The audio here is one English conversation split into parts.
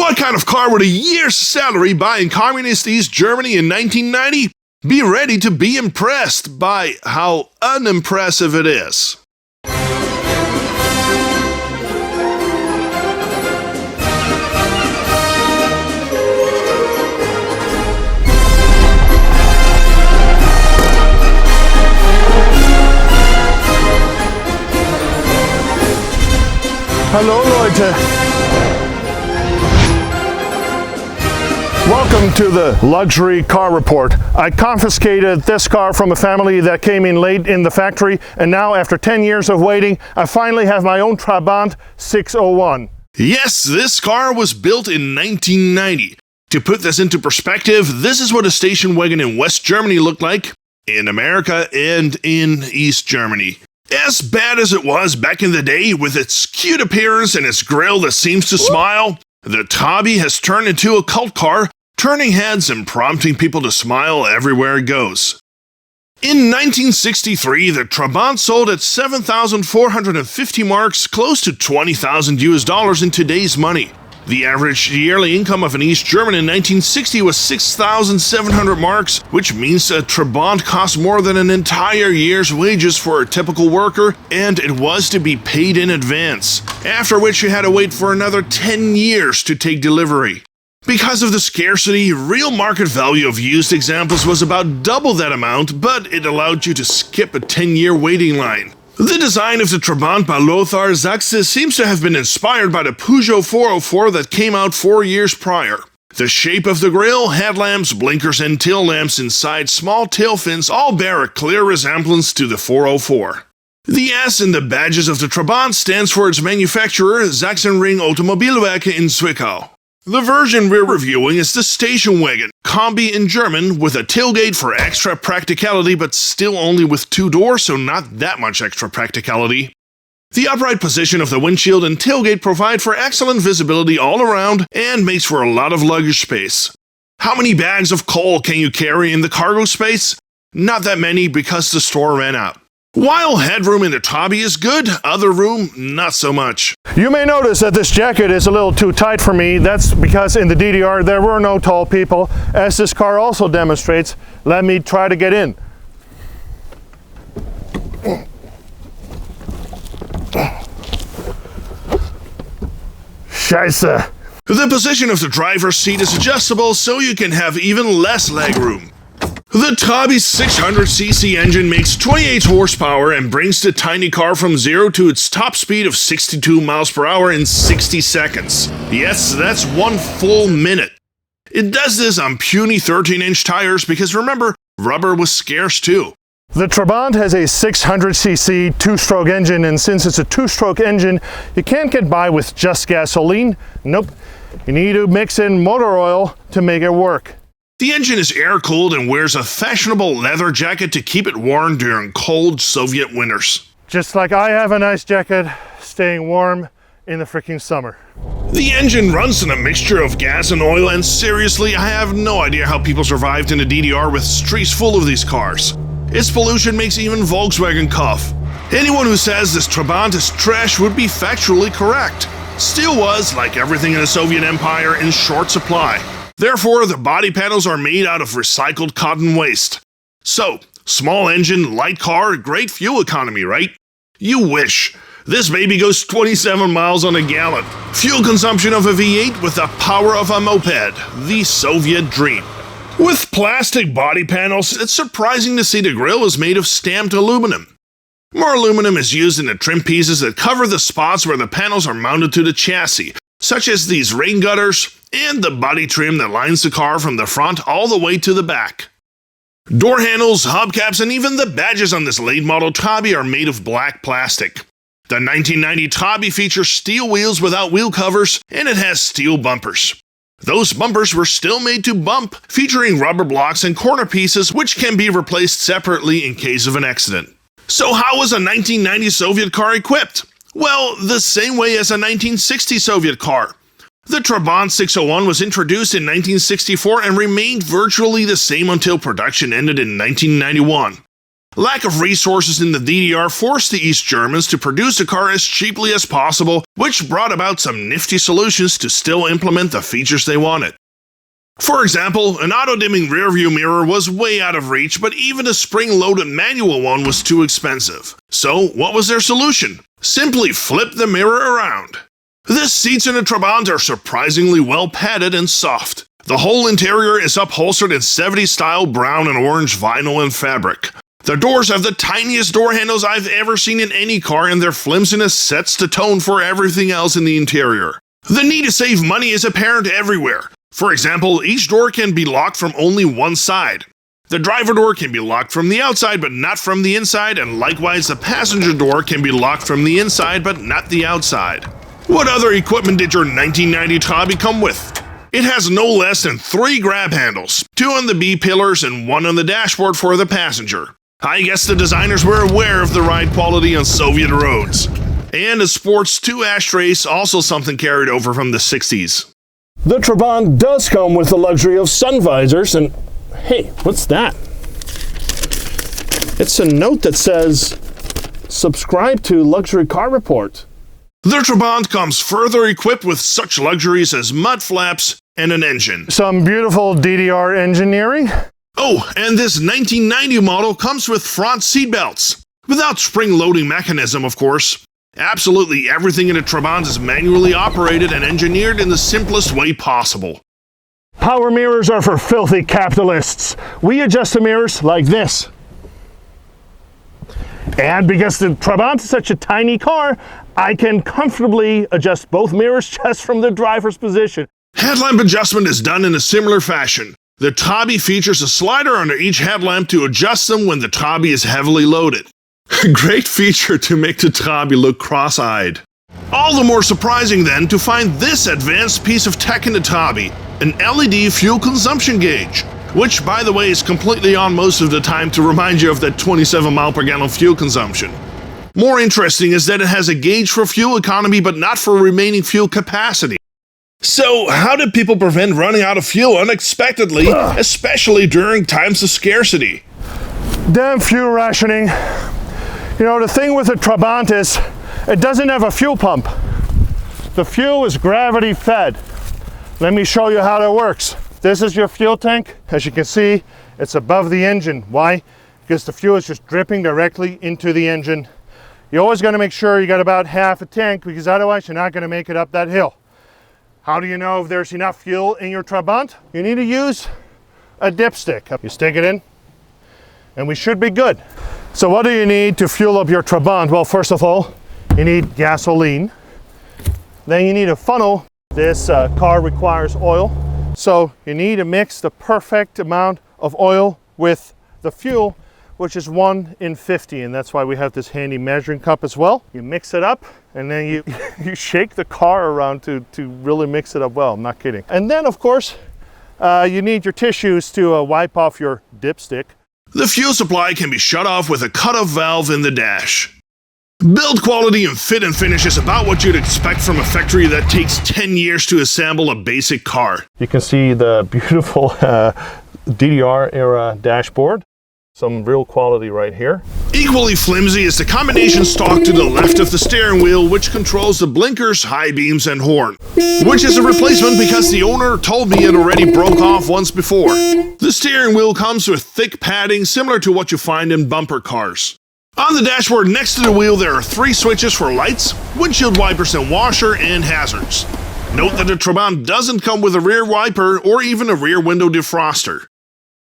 What kind of car would a year's salary buy in communist East Germany in 1990? Be ready to be impressed by how unimpressive it is. Hallo Leute. Welcome to the Luxury Car Report. I confiscated this car from a family that came in late in the factory, and now after 10 years of waiting, I finally have my own Trabant 601. Yes, this car was built in 1990. To put this into perspective, this is what a station wagon in West Germany looked like, in America and in East Germany. As bad as it was back in the day, with its cute appearance and its grille that seems to smile, the Trabi has turned into a cult car, turning heads and prompting people to smile everywhere it goes. In 1963, the Trabant sold at 7,450 marks, close to $20,000 in today's money. The average yearly income of an East German in 1960 was 6,700 marks, which means a Trabant cost more than an entire year's wages for a typical worker, and it was to be paid in advance, after which you had to wait for another 10 years to take delivery. Because of the scarcity, real market value of used examples was about double that amount, but it allowed you to skip a 10-year waiting line. The design of the Trabant by Lothar Sachse seems to have been inspired by the Peugeot 404 that came out 4 years prior. The shape of the grille, headlamps, blinkers, and tail lamps inside small tail fins all bear a clear resemblance to the 404. The S in the badges of the Trabant stands for its manufacturer, Sachsenring Automobilwerke in Zwickau. The version we're reviewing is the station wagon, Kombi in German, with a tailgate for extra practicality, but still only with 2 doors, so not that much extra practicality. The upright position of the windshield and tailgate provide for excellent visibility all around and makes for a lot of luggage space. How many bags of coal can you carry in the cargo space? Not that many, because the store ran out. While headroom in the Trabi is good, other room, not so much. You may notice that this jacket is a little too tight for me. That's because in the DDR there were no tall people, as this car also demonstrates. Let me try to get in. Scheiße. The position of the driver's seat is adjustable, so you can have even less legroom. The Trabi's 600cc engine makes 28 horsepower and brings the tiny car from 0 to its top speed of 62 miles per hour in 60 seconds. Yes, that's 1 full minute. It does this on puny 13-inch tires because remember, rubber was scarce too. The Trabant has a 600cc 2-stroke engine, and since it's a 2-stroke engine, you can't get by with just gasoline. Nope, you need to mix in motor oil to make it work. The engine is air-cooled and wears a fashionable leather jacket to keep it warm during cold Soviet winters. Just like I have a nice jacket, staying warm in the freaking summer. The engine runs on a mixture of gas and oil, and seriously, I have no idea how people survived in the DDR with streets full of these cars. Its pollution makes even Volkswagen cough. Anyone who says this Trabant is trash would be factually correct. Steel was, like everything in the Soviet Empire, in short supply. Therefore, the body panels are made out of recycled cotton waste. So, small engine, light car, great fuel economy, right? You wish. This baby goes 27 miles on a gallon. Fuel consumption of a V8 with the power of a moped. The Soviet dream. With plastic body panels, it's surprising to see the grille is made of stamped aluminum. More aluminum is used in the trim pieces that cover the spots where the panels are mounted to the chassis, such as these rain gutters and the body trim that lines the car from the front all the way to the back. Door handles, hubcaps, and even the badges on this late model Trabi are made of black plastic. The 1990 Trabi features steel wheels without wheel covers, and it has steel bumpers. Those bumpers were still made to bump, featuring rubber blocks and corner pieces which can be replaced separately in case of an accident. So how was a 1990 Soviet car equipped? Well, the same way as a 1960 Soviet car. The Trabant 601 was introduced in 1964 and remained virtually the same until production ended in 1991. Lack of resources in the DDR forced the East Germans to produce a car as cheaply as possible, which brought about some nifty solutions to still implement the features they wanted. For example, an auto-dimming rearview mirror was way out of reach, but even a spring-loaded manual one was too expensive. So, what was their solution? Simply flip the mirror around. The seats in a Trabant are surprisingly well padded and soft. The whole interior is upholstered in 70s-style brown and orange vinyl and fabric. The doors have the tiniest door handles I've ever seen in any car, and their flimsiness sets the tone for everything else in the interior. The need to save money is apparent everywhere. For example, each door can be locked from only one side. The driver door can be locked from the outside but not from the inside, and likewise the passenger door can be locked from the inside but not the outside. What other equipment did your 1990 Trabi come with? It has no less than 3 grab handles, 2 on the B-pillars and 1 on the dashboard for the passenger. I guess the designers were aware of the ride quality on Soviet roads. And it sports 2 ashtrays, also something carried over from the 60s. The Trabant does come with the luxury of sun visors, and hey, what's that? It's a note that says, subscribe to Luxury Car Report. The Trabant comes further equipped with such luxuries as mud flaps and an engine. Some beautiful DDR engineering. Oh, and this 1990 model comes with front seat belts. Without spring-loading mechanism, of course. Absolutely everything in a Trabant is manually operated and engineered in the simplest way possible. Power mirrors are for filthy capitalists. We adjust the mirrors like this. And because the Trabant is such a tiny car, I can comfortably adjust both mirrors just from the driver's position. Headlamp adjustment is done in a similar fashion. The Trabi features a slider under each headlamp to adjust them when the Trabi is heavily loaded. A great feature to make the Trabi look cross-eyed. All the more surprising then to find this advanced piece of tech in the Trabi, an LED fuel consumption gauge, which by the way is completely on most of the time to remind you of that 27 mile per gallon fuel consumption. More interesting is that it has a gauge for fuel economy but not for remaining fuel capacity. So, how did people prevent running out of fuel unexpectedly, especially during times of scarcity? Damn fuel rationing. You know, the thing with the Trabant is, it doesn't have a fuel pump. The fuel is gravity fed. Let me show you how that works. This is your fuel tank. As you can see, it's above the engine. Why? Because the fuel is just dripping directly into the engine. You always got to make sure you got about half a tank, because otherwise you're not going to make it up that hill. How do you know if there's enough fuel in your Trabant? You need to use a dipstick. You stick it in, and we should be good. So what do you need to fuel up your Trabant? Well, first of all, you need gasoline. Then you need a funnel. This car requires oil. So you need to mix the perfect amount of oil with the fuel, which is 1 in 50, and that's why we have this handy measuring cup as well. You mix it up, and then you shake the car around to really mix it up well. I'm not kidding. And then, of course, you need your tissues to wipe off your dipstick. The fuel supply can be shut off with a cut-off valve in the dash. Build quality and fit and finish is about what you'd expect from a factory that takes 10 years to assemble a basic car. You can see the beautiful DDR era dashboard. Some real quality right here. Equally flimsy is the combination stalk to the left of the steering wheel, which controls the blinkers, high beams, and horn. Which is a replacement because the owner told me it already broke off once before. The steering wheel comes with thick padding similar to what you find in bumper cars. On the dashboard next to the wheel there are 3 switches for lights, windshield wipers and washer, and hazards. Note that the Trabant doesn't come with a rear wiper or even a rear window defroster.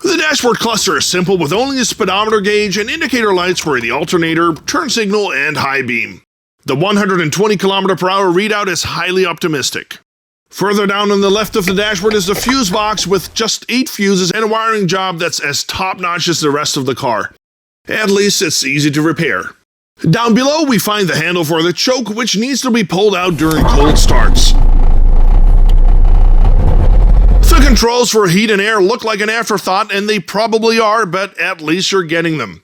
The dashboard cluster is simple with only a speedometer gauge and indicator lights for the alternator, turn signal, and high beam. The 120 km/h readout is highly optimistic. Further down on the left of the dashboard is the fuse box with just 8 fuses and a wiring job that's as top-notch as the rest of the car. At least it's easy to repair. Down below we find the handle for the choke, which needs to be pulled out during cold starts. The controls for heat and air look like an afterthought, and they probably are, but at least you're getting them.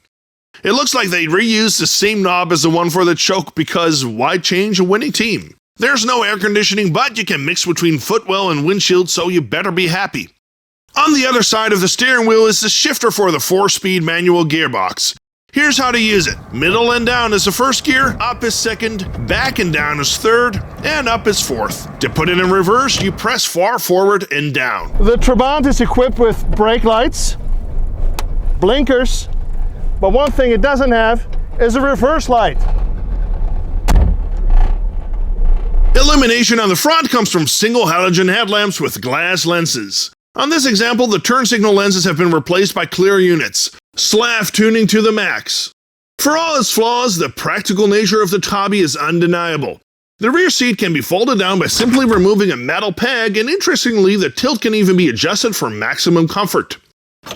It looks like they reused the same knob as the one for the choke, because why change a winning team? There's no air conditioning, but you can mix between footwell and windshield, so you better be happy. On the other side of the steering wheel is the shifter for the 4-speed manual gearbox. Here's how to use it. Middle and down is the first gear, up is second, back and down is third, and up is fourth. To put it in reverse, you press far forward and down. The Trabant is equipped with brake lights, blinkers, but one thing it doesn't have is a reverse light. Illumination on the front comes from single halogen headlamps with glass lenses. On this example, the turn signal lenses have been replaced by clear units. Slav tuning to the max. For all its flaws, the practical nature of the Tabi is undeniable. The rear seat can be folded down by simply removing a metal peg, and interestingly, the tilt can even be adjusted for maximum comfort.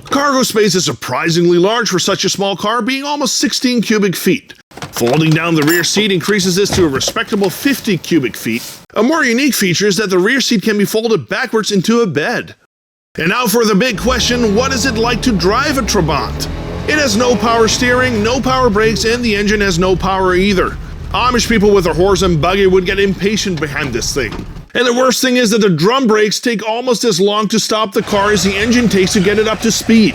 Cargo space is surprisingly large for such a small car, being almost 16 cubic feet. Folding down the rear seat increases this to a respectable 50 cubic feet. A more unique feature is that the rear seat can be folded backwards into a bed. And now for the big question, what is it like to drive a Trabant? It has no power steering, no power brakes, and the engine has no power either. Amish people with a horse and buggy would get impatient behind this thing. And the worst thing is that the drum brakes take almost as long to stop the car as the engine takes to get it up to speed.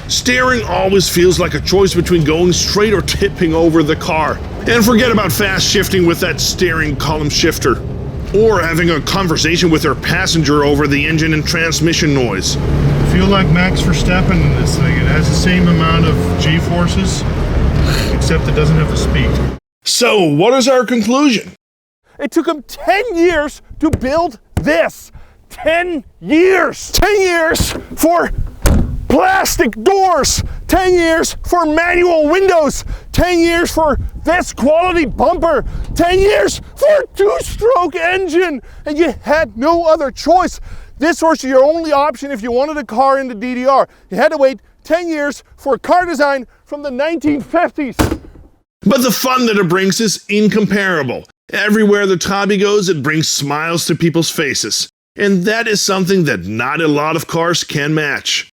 Steering always feels like a choice between going straight or tipping over the car. And forget about fast shifting with that steering column shifter. Or having a conversation with their passenger over the engine and transmission noise. I feel like Max Verstappen in this thing. It has the same amount of G-forces, except it doesn't have the speed. So, what is our conclusion? It took him 10 years to build this. 10 years! 10 years for plastic doors, 10 years for manual windows, 10 years for this quality bumper, 10 years for a two-stroke engine, and you had no other choice. This was your only option if you wanted a car in the DDR. You had to wait 10 years for a car design from the 1950s. But the fun that it brings is incomparable. Everywhere the Tabi goes, it brings smiles to people's faces. And that is something that not a lot of cars can match.